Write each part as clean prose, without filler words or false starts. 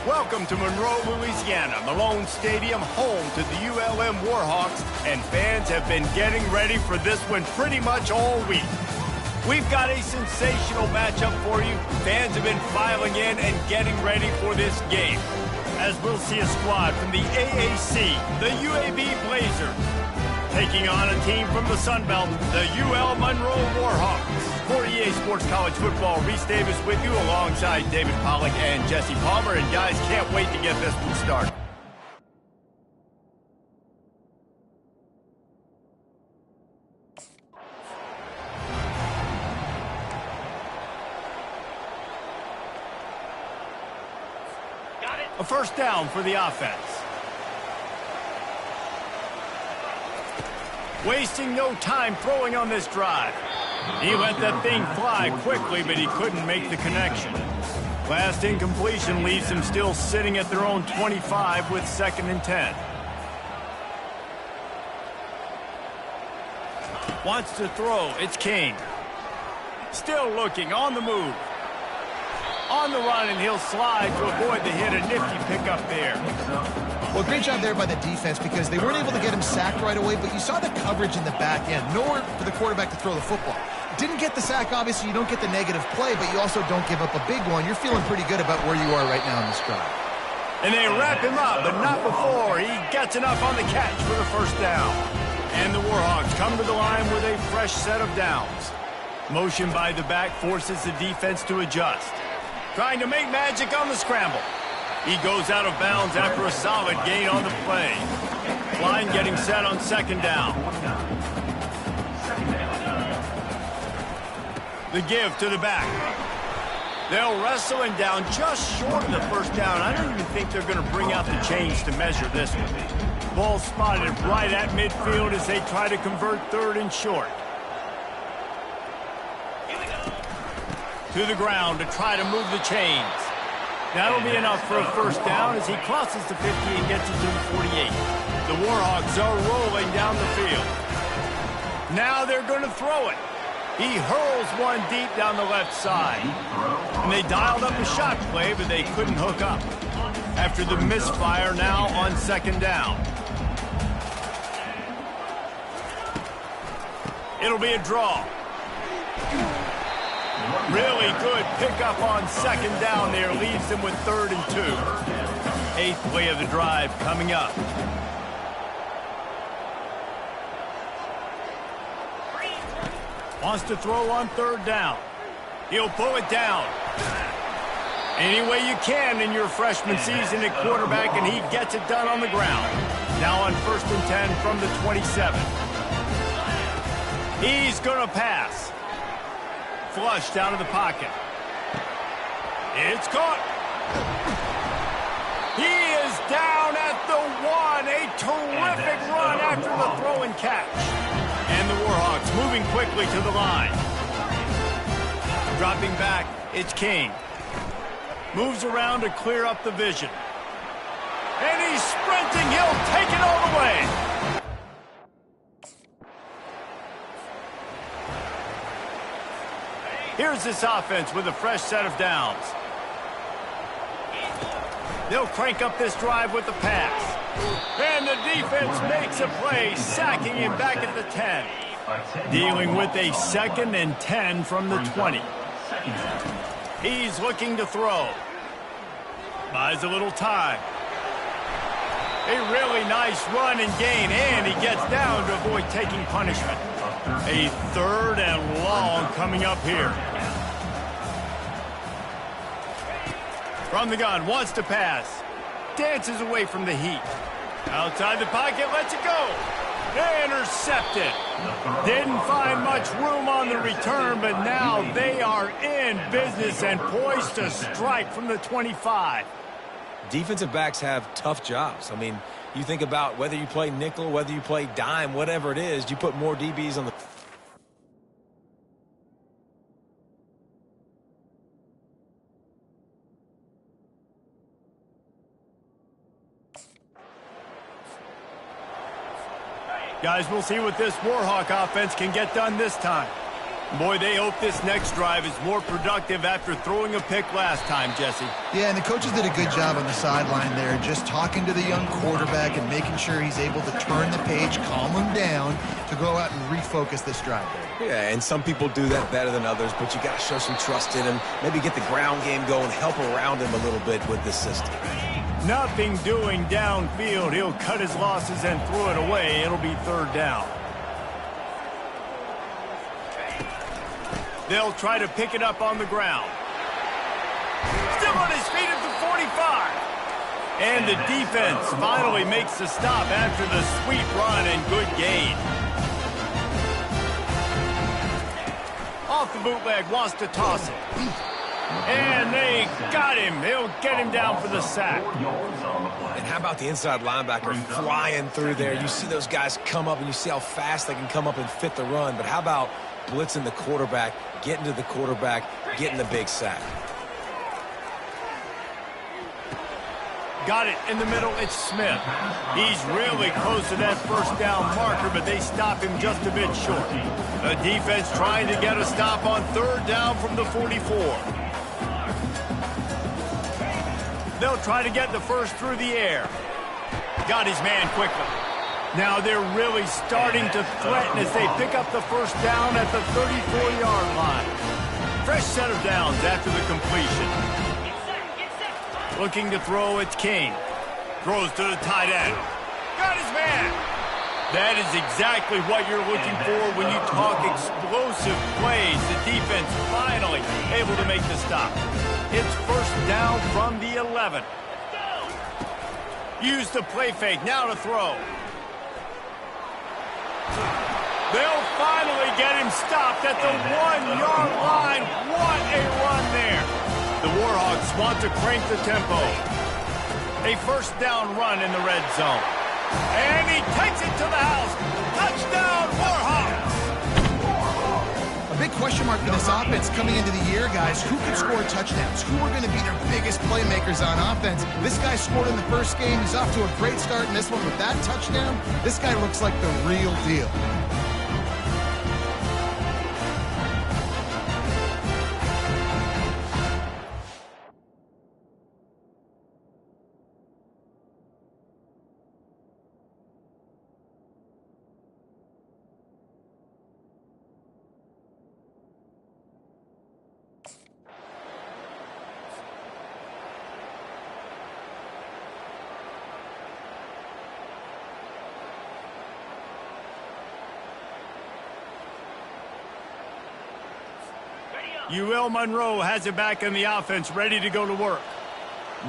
Welcome to Monroe, Louisiana, Malone Stadium, home to the ULM Warhawks, and fans have been getting ready for this one pretty much all week. We've got a sensational matchup for you. Fans have been filing in and getting ready for this game, as we'll see a squad from the AAC, the UAB Blazers, taking on a team from the Sun Belt, the UL Monroe Warhawks. For EA Sports College Football, Reese Davis with you alongside David Pollack and Jesse Palmer. And guys, can't wait to get this one started. A first down for the offense. Wasting no time throwing on this drive. He let that thing fly quickly, but he couldn't make the connection. Last incompletion leaves him still sitting at their own 25 with 2nd and 10. Wants to throw. It's King. Still looking, on the move. On the run, and he'll slide to avoid the hit. A nifty pickup there. Well, great job there by the defense because they weren't able to get him sacked right away, but you saw the coverage in the back end. Nowhere for the quarterback to throw the football. Didn't get the sack, obviously. You don't get the negative play, but you also don't give up a big one. You're feeling pretty good about where you are right now in this drive. And they wrap him up, but not before he gets enough on the catch for the first down. And the Warhawks come to the line with a fresh set of downs. Motion by the back forces the defense to adjust. Trying to make magic on the scramble. He goes out of bounds after a solid gain on the play. Line getting set on 2nd down. The give to the back. They'll wrestle him down just short of the first down. I don't even think they're going to bring out the chains to measure this one. Ball spotted right at midfield as they try to convert 3rd and short. To the ground to try to move the chains. That'll be enough for a first down as he crosses the 50 and gets it to the 48. The Warhawks are rolling down the field. Now they're going to throw it. He hurls one deep down the left side. And they dialed up a shot play, but they couldn't hook up. After the misfire, now on 2nd down. It'll be a draw. Really good pickup on 2nd down there. Leaves them with 3rd and 2. 8th play of the drive coming up. Wants to throw on 3rd down. He'll pull it down. Any way you can in your freshman season at quarterback, and he gets it done on the ground. Now on 1st and 10 from the 27. He's going to pass. Flushed out of the pocket. It's caught. He is down at the 1. A terrific run after the throw and catch. And the Warhawks moving quickly to the line. Dropping back, it's King. Moves around to clear up the vision. And he's sprinting. He'll take it all the way. Here's this offense with a fresh set of downs. They'll crank up this drive with the pass. And the defense makes a play, sacking him back at the 10. Dealing with a 2nd and 10 from the 20. He's looking to throw. Buys a little time. A really nice run and gain, and he gets down to avoid taking punishment. A 3rd and long coming up here. From the gun, wants to pass. Dances away from the heat. Outside the pocket, lets it go. Intercepted. Didn't find much room on the return, but now they are in business and poised to strike from the 25. Defensive backs have tough jobs. I mean, you think about whether you play nickel, whether you play dime, whatever it is, you put more DBs on the... Guys, we'll see what this Warhawk offense can get done this time. Boy, they hope this next drive is more productive after throwing a pick last time, Jesse. Yeah, and the coaches did a good job on the sideline there, just talking to the young quarterback and making sure he's able to turn the page, calm him down, to go out and refocus this drive there. Yeah, and some people do that better than others, but you got to show some trust in him, maybe get the ground game going, help around him a little bit with this system. Nothing doing downfield. He'll cut his losses and throw it away. It'll be third down. They'll try to pick it up on the ground. Still on his feet at the 45. And the defense finally makes the stop after the sweet run and good gain. Off the bootleg, wants to toss it. And they got him. They'll get him down for the sack. And how about the inside linebacker flying through there? You see those guys come up, and you see how fast they can come up and fit the run. But how about blitzing the quarterback, getting to the quarterback, getting the big sack? Got it in the middle. It's Smith. He's really close to that first down marker, but they stop him just a bit short. The defense trying to get a stop on third down from the 44. They'll try to get the first through the air. Got his man quickly. Now they're really starting to threaten as they pick up the first down at the 34-yard line. Fresh set of downs after the completion. Looking to throw, it's King. Throws to the tight end. Got his man. That is exactly what you're looking for when you talk explosive plays. The defense finally able to make the stop. It's first down from the 11. Use the play fake. Now to throw. They'll finally get him stopped at the 1-yard line. What a run there. The Warhawks want to crank the tempo. A first down run in the red zone. And he takes it to the house. Touchdown, Warhawks. A big question mark for this offense coming into the year, guys. Who could score touchdowns? Who are going to be their biggest playmakers on offense? This guy scored in the first game. He's off to a great start in this one with that touchdown. This guy looks like the real deal. UL Monroe has it back in the offense, ready to go to work.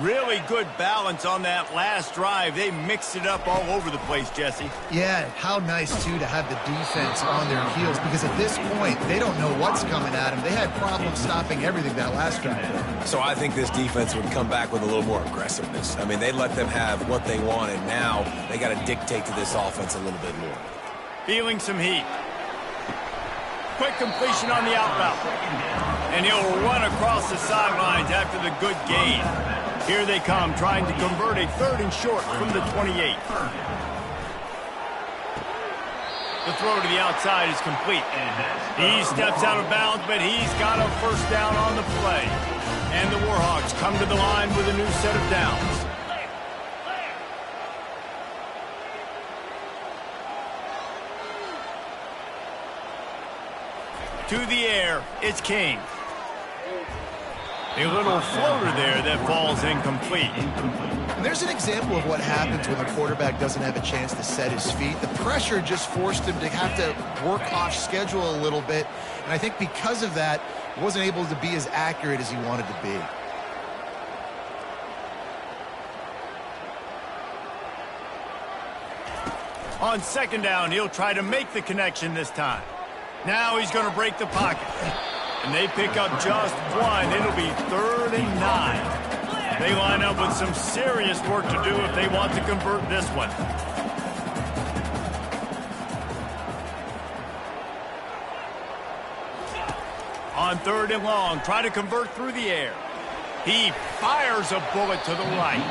Really good balance on that last drive. They mixed it up all over the place, Jesse. Yeah, how nice, too, to have the defense on their heels, because at this point, they don't know what's coming at them. They had problems stopping everything that last drive. So I think this defense would come back with a little more aggressiveness. I mean, they let them have what they wanted. Now they got to dictate to this offense a little bit more. Feeling some heat. Quick completion on the out route. And he'll run across the sidelines after the good gain. Here they come, trying to convert a third and short from the 28. The throw to the outside is complete. He steps out of bounds, but he's got a first down on the play. And the Warhawks come to the line with a new set of downs. To the air, it's King. A little floater there that falls incomplete. And there's an example of what happens when the quarterback doesn't have a chance to set his feet. The pressure just forced him to have to work off schedule a little bit. And I think because of that, he wasn't able to be as accurate as he wanted to be. On second down, he'll try to make the connection this time. Now he's going to break the pocket. And they pick up just one. It'll be 3rd and 9. They line up with some serious work to do if they want to convert this one. On 3rd and long, try to convert through the air. He fires a bullet to the right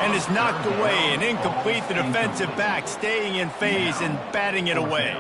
and is knocked away and incomplete. The defensive back staying in phase and batting it away.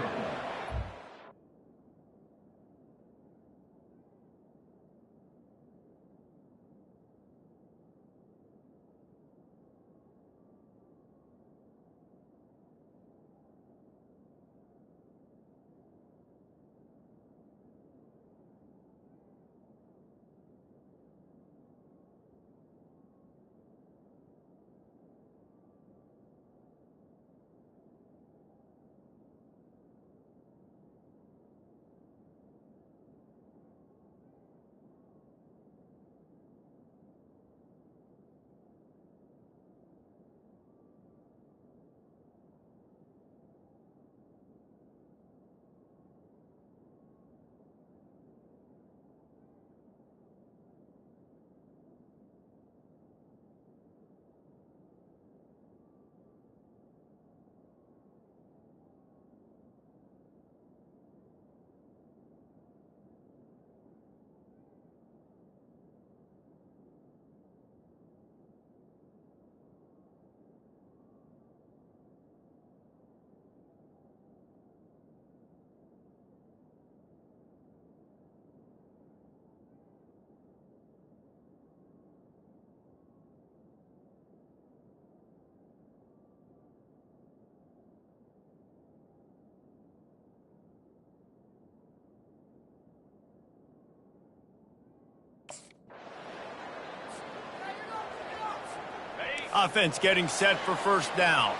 Offense getting set for first down.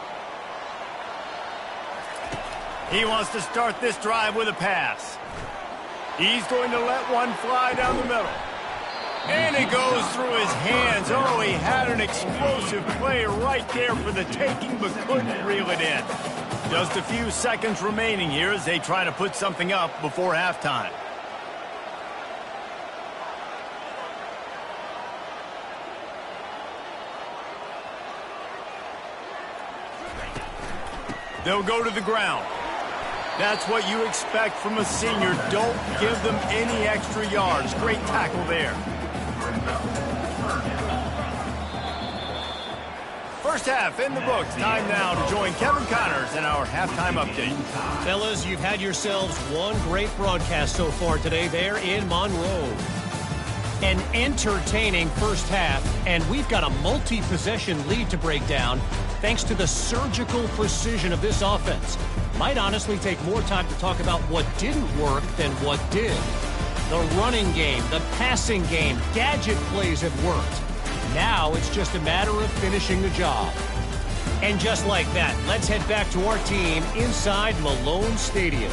He wants to start this drive with a pass. He's going to let one fly down the middle. And it goes through his hands. Oh, he had an explosive play right there for the taking, but couldn't reel it in. Just a few seconds remaining here as they try to put something up before halftime. They'll go to the ground. That's what you expect from a senior. Don't give them any extra yards. Great tackle there. First half in the books. Time now to join Kevin Connors in our halftime update. Fellas, you've had yourselves one great broadcast so far today there in Monroe. An entertaining first half, and we've got a multi-possession lead to break down thanks to the surgical precision of this offense. Might honestly take more time to talk about what didn't work than what did. The running game, the passing game, gadget plays have worked. Now it's just a matter of finishing the job. And just like that, let's head back to our team inside Malone Stadium.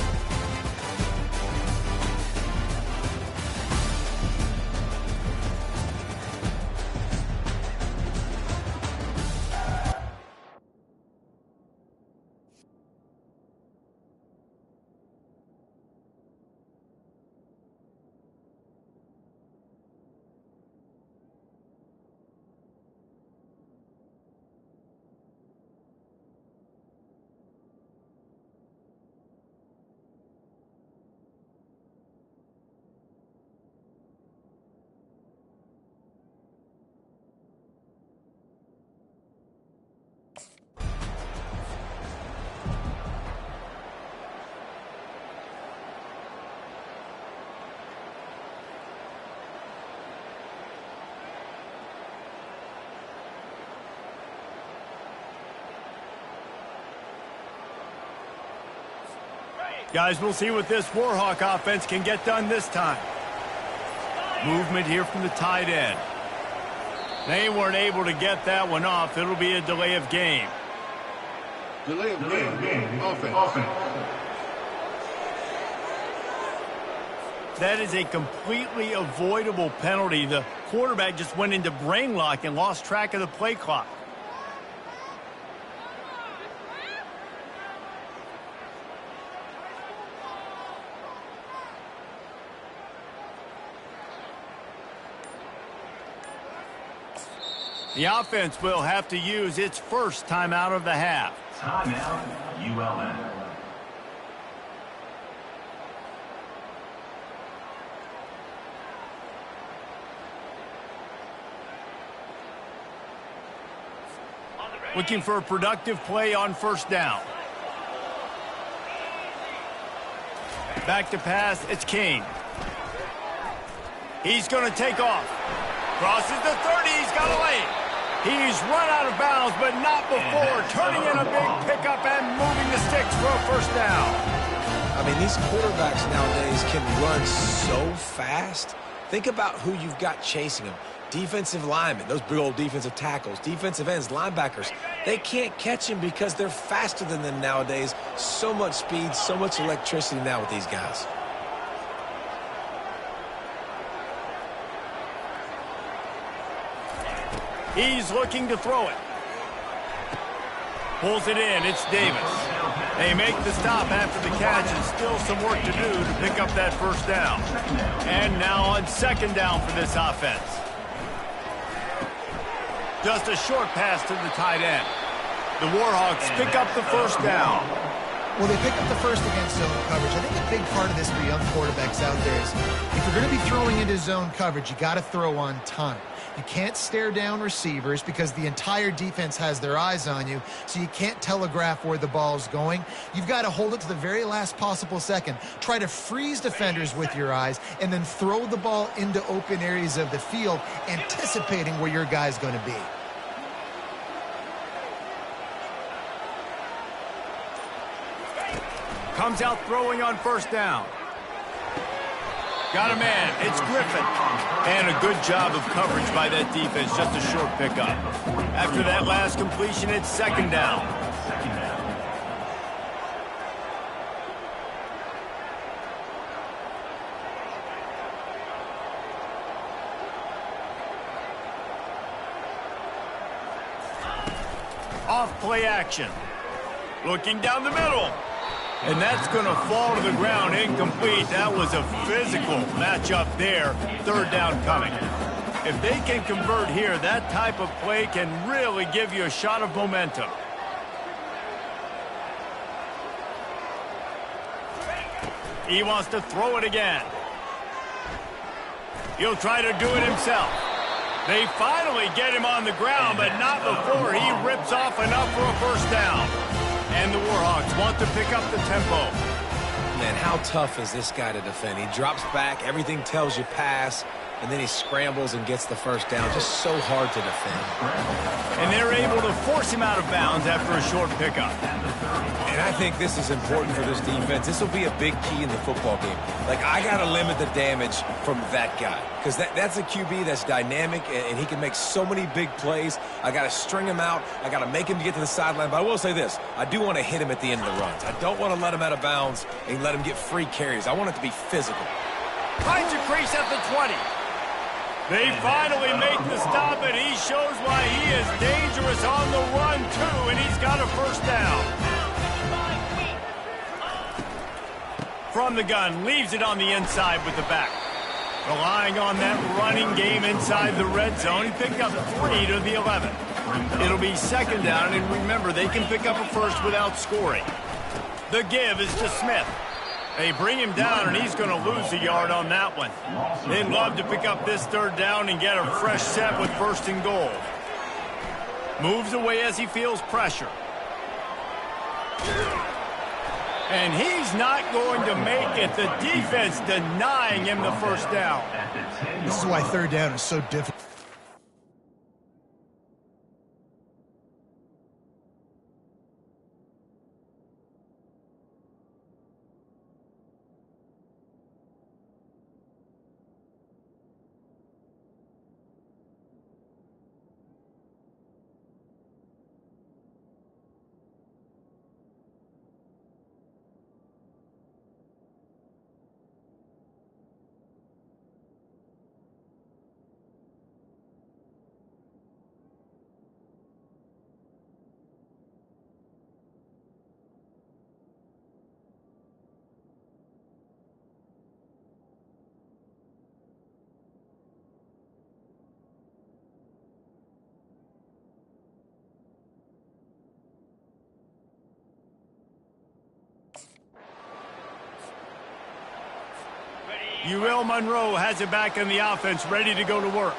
Guys, we'll see what this Warhawk offense can get done this time. Movement here from the tight end. They weren't able to get that one off. It'll be a delay of game. Delay of game. Offense. That is a completely avoidable penalty. The quarterback just went into brain lock and lost track of the play clock. The offense will have to use its first timeout of the half. Timeout, ULM. Looking for a productive play on first down. Back to pass, it's King. He's going to take off. Crosses the 30, he's got a lane. He's run out of bounds, but not before turning in a big pickup and moving the sticks for a first down. I mean, these quarterbacks nowadays can run so fast. Think about who you've got chasing them. Defensive linemen, those big old defensive tackles, defensive ends, linebackers. They can't catch him because they're faster than them nowadays. So much speed, so much electricity now with these guys. He's looking to throw it. Pulls it in. It's Davis. They make the stop after the catch, and still some work to do to pick up that first down. And now on second down for this offense. Just a short pass to the tight end. The Warhawks pick up the first down. Well, they pick up the first against zone coverage. I think a big part of this for young quarterbacks out there is if you're going to be throwing into zone coverage, you got to throw on time. You can't stare down receivers because the entire defense has their eyes on you, so you can't telegraph where the ball's going. You've got to hold it to the very last possible second. Try to freeze defenders with your eyes and then throw the ball into open areas of the field, anticipating where your guy's going to be. Comes out throwing on first down. Got a man. It's Griffin. And a good job of coverage by that defense. Just a short pickup. After that last completion, it's second down. Off play action. Looking down the middle. And that's going to fall to the ground, incomplete. That was a physical matchup there. Third down coming. If they can convert here, that type of play can really give you a shot of momentum. He wants to throw it again. He'll try to do it himself. They finally get him on the ground, but not before he rips off enough for a first down. And the Warhawks want to pick up the tempo. Man, how tough is this guy to defend? He drops back, everything tells you pass, and then he scrambles and gets the first down. Just so hard to defend. And they're able to force him out of bounds after a short pickup. And I think this is important for this defense. This will be a big key in the football game. Like, I got to limit the damage from that guy. Because that's a QB that's dynamic, and he can make so many big plays. I got to string him out. I got to make him get to the sideline. But I will say this. I do want to hit him at the end of the runs. I don't want to let him out of bounds and let him get free carries. I want it to be physical. Finds a crease at the 20. They finally make the stop, and he shows why he is dangerous on the run, too, and he's got a first down. From the gun, leaves it on the inside with the back. Relying on that running game inside the red zone, he picked up 3 to the 11. It'll be second down, and remember, they can pick up a first without scoring. The give is to Smith. They bring him down, and he's going to lose a yard on that one. They'd love to pick up this third down and get a fresh set with first and goal. Moves away as he feels pressure. And he's not going to make it. The defense denying him the first down. This is why third down is so difficult. UL Monroe has it back in the offense, ready to go to work.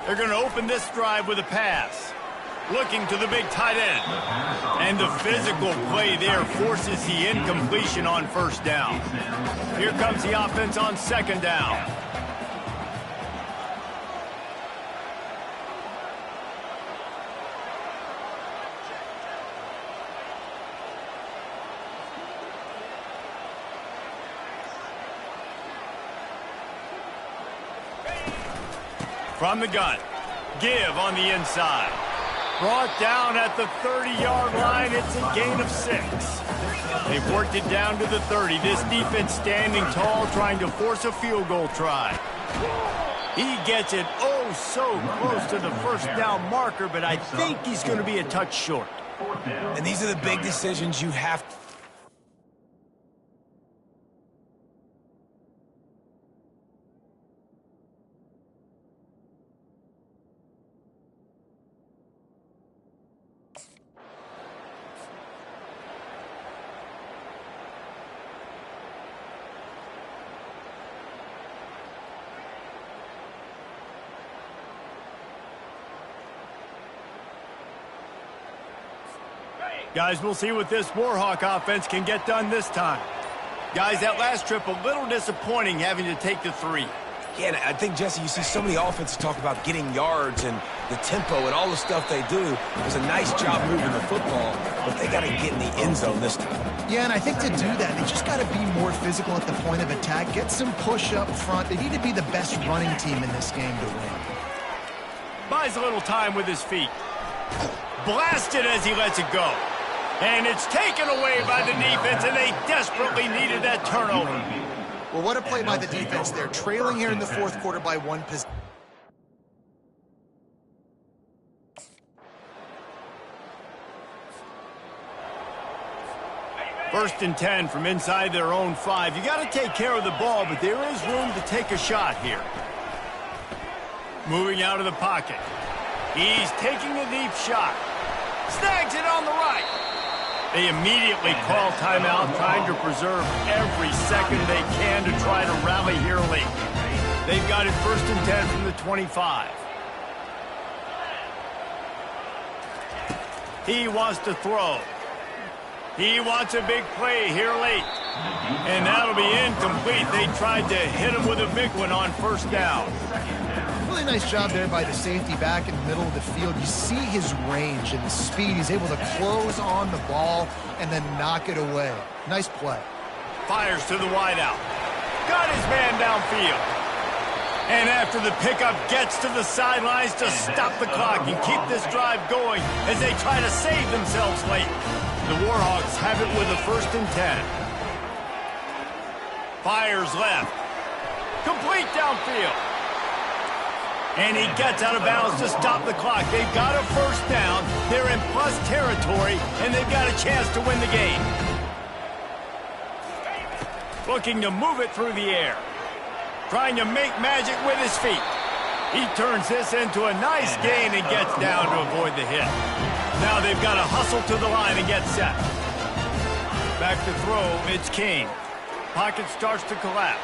They're going to open this drive with a pass. Looking to the big tight end. And the physical play there forces the incompletion on first down. Here comes the offense on second down. From the gun, give on the inside. Brought down at the 30-yard line. It's a gain of 6. They've worked it down to the 30. This defense standing tall, trying to force a field goal try. He gets it oh so close to the first down marker, but I think he's going to be a touch short. And these are the big decisions you have to. Guys, we'll see what this Warhawk offense can get done this time. Guys, that last trip, a little disappointing having to take the 3. Yeah, and I think, Jesse, you see so many offenses talk about getting yards, and the tempo, and all the stuff they do. It was a nice job moving the football, but they got to get in the end zone this time. Yeah, and I think to do that, they just got to be more physical at the point of attack, get some push up front. They need to be the best running team in this game to win. Buys a little time with his feet. Blasted as he lets it go. And it's taken away by the defense, and they desperately needed that turnover. Well, what a play by the defense there. Trailing here in the fourth quarter by 1 possession. First and 10 from inside their own 5. You got to take care of the ball, but there is room to take a shot here. Moving out of the pocket. He's taking a deep shot. Snags it on the right. They immediately call timeout, trying to preserve every second they can to try to rally here late. They've got it first and 10 from the 25. He wants to throw. He wants a big play here late. And that'll be incomplete. They tried to hit him with a big one on first down. Really nice job there by the safety back in the middle of the field. You see his range and the speed. He's able to close on the ball and then knock it away. Nice play. Fires to the wideout. Got his man downfield. And after the pickup, gets to the sidelines to stop the clock and keep this drive going as they try to save themselves late. The Warhawks have it with a first and 10. Fires left. Complete downfield. And he gets out of bounds to stop the clock. They've got a first down. They're in plus territory, and they've got a chance to win the game. Looking to move it through the air. Trying to make magic with his feet. He turns this into a nice gain and gets down to avoid the hit. Now they've got to hustle to the line and get set. Back to throw, it's King. Pocket starts to collapse.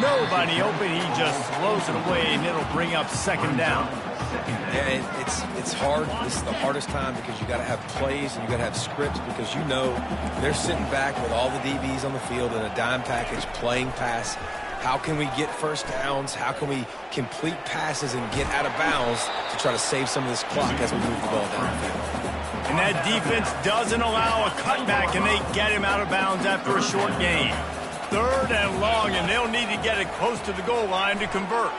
Nobody open, he just throws it away, and it'll bring up second down. Yeah, it's hard. This is the hardest time because you got to have plays and you got to have scripts because you know they're sitting back with all the DBs on the field in a dime package playing pass. How can we get first downs? How can we complete passes and get out of bounds to try to save some of this clock as we move the ball downfield? And that defense doesn't allow a cutback, and they get him out of bounds after a short gain. Third and long, and they'll need to get it close to the goal line to convert.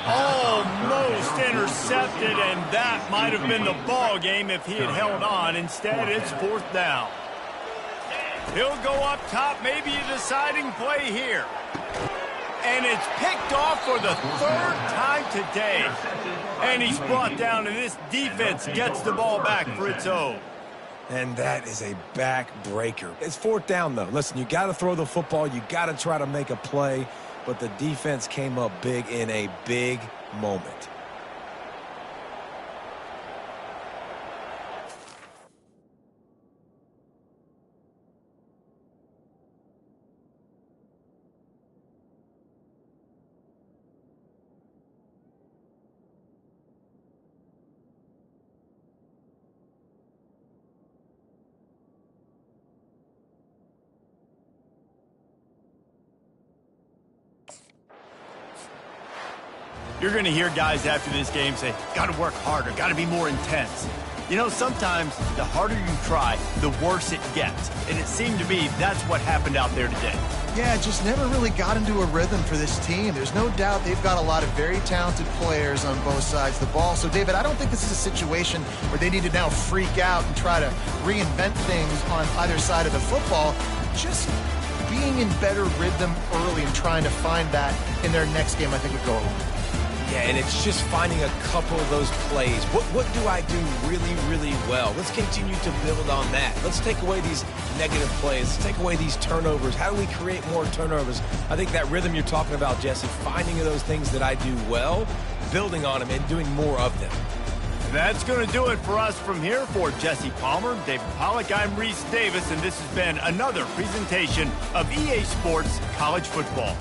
Almost intercepted, and that might have been the ball game if he had held on. Instead, it's fourth down. He'll go up top, maybe a deciding play here. And it's picked off for the third time today. And he's brought down, and this defense gets the ball back for its own. And that is a back-breaker. It's fourth down, though. Listen, you got to throw the football. You got to try to make a play. But the defense came up big in a big moment. You're going to hear guys after this game say, got to work harder, got to be more intense. You know, sometimes the harder you try, the worse it gets. And it seemed to me that's what happened out there today. Yeah, just never really got into a rhythm for this team. There's no doubt they've got a lot of very talented players on both sides of the ball. So, David, I don't think this is a situation where they need to now freak out and try to reinvent things on either side of the football. Just being in better rhythm early and trying to find that in their next game, I think, would go a long way. Yeah, and it's just finding a couple of those plays. What do I do really, really well? Let's continue to build on that. Let's take away these negative plays. Let's take away these turnovers. How do we create more turnovers? I think that rhythm you're talking about, Jesse, finding those things that I do well, building on them, and doing more of them. That's going to do it for us from here. For Jesse Palmer, David Pollack, I'm Reese Davis, and this has been another presentation of EA Sports College Football.